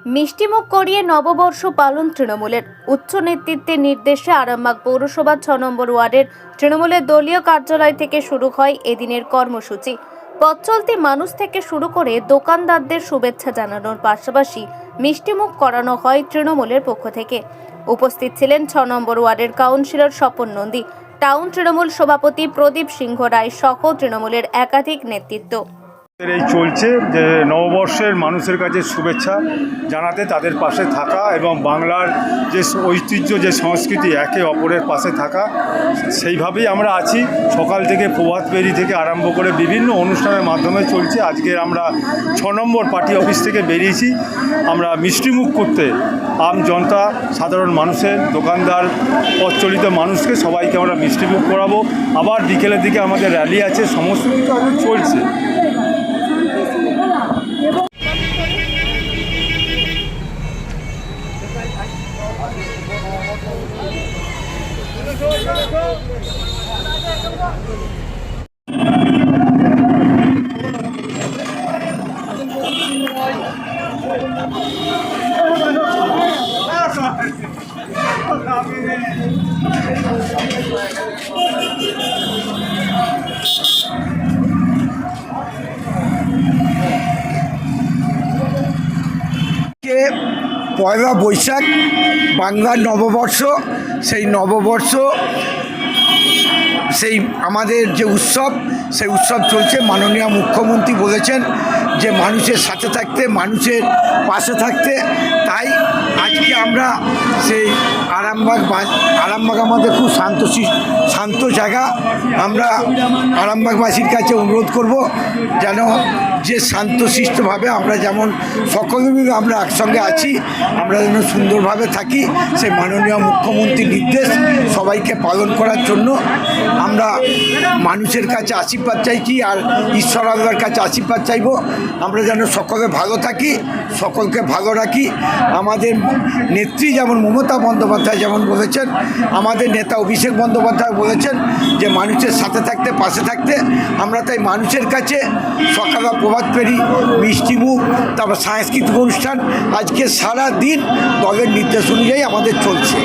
মিষ্টিমুখ করিয়ে নববর্ষ পালন তৃণমূলের উচ্চ নেতৃত্বের নির্দেশে আরামবাগ পৌরসভার ৬ নম্বর ওয়ার্ডের তৃণমূলের দলীয় কার্যালয় থেকে শুরু হয় এদিনের কর্মসূচি। পথ চলতি মানুষ থেকে শুরু করে দোকানদারদের শুভেচ্ছা জানানোর পাশাপাশি মিষ্টিমুখ করানো হয় তৃণমূলের পক্ষ থেকে। উপস্থিত ছিলেন ৬ নম্বর ওয়ার্ডের কাউন্সিলর স্বপন নন্দী, টাউন তৃণমূল সভাপতি প্রদীপ সিংহ রায় সহ তৃণমূলের একাধিক নেতৃত্ব। এই চলছে যে নববর্ষের মানুষের কাছে শুভেচ্ছা জানাতে, তাদের পাশে থাকা এবং বাংলার যে ঐতিহ্য, যে সংস্কৃতি, একে অপরের পাশে থাকা, সেইভাবেই আমরা আছি। সকাল থেকে প্রভাত ফেরি থেকে আরম্ভ করে বিভিন্ন অনুষ্ঠানের মাধ্যমে চলছে। আজকে আমরা ৬ নম্বর পার্টি অফিস থেকে বেরিয়েছি। আমরা মিষ্টিমুখ করতে আম জনতা, সাধারণ মানুষের, দোকানদার, প্রচলিত মানুষকে সবাইকে আমরা মিষ্টিমুখ করাবো। আবার বিকেলের দিকে আমাদের র্যালি আছে, সমস্ত কিছু চলছে। পয়লা বৈশাখ বাংলার নববর্ষ, সেই নববর্ষ, সেই আমাদের যে উৎসব, সেই উৎসব চলছে। মাননীয় মুখ্যমন্ত্রী বলেছেন যে মানুষের সাথে থাকতে, মানুষের পাশে থাকতে। তাই আজকে আমরা সেই আরামবাগ আমাদের খুব শান্ত জায়গা। আমরা আরামবাগবাসীর কাছে অনুরোধ করব যেন যে শান্তশিষ্টভাবে আমরা যেমন সকলে মিলে আমরা একসঙ্গে আছি, আমরা যেন সুন্দরভাবে থাকি, সেই মাননীয় মুখ্যমন্ত্রীর নির্দেশ সবাইকে পালন করার জন্য আমরা মানুষের কাছে আশীর্বাদ চাইছি আর ঈশ্বর আল্লাহর কাছে আশীর্বাদ চাইব। আমরা যেন সকলে ভালো থাকি, সকলকে ভালো রাখি। আমাদের নেত্রী যেমন মমতা বন্দ্যোপাধ্যায় যেমন বলেছেন, আমাদের নেতা অভিষেক বন্দ্যোপাধ্যায় বলেছেন যে মানুষের সাথে থাকতে, পাশে থাকতে। আমরা তাই মানুষের কাছে সকালে প্রভাত ফেরি, মিষ্টিমুখ, তারপর সাংস্কৃতিক অনুষ্ঠান, আজকে সারা দিন দলের নির্দেশ অনুযায়ী আমাদের চলছে।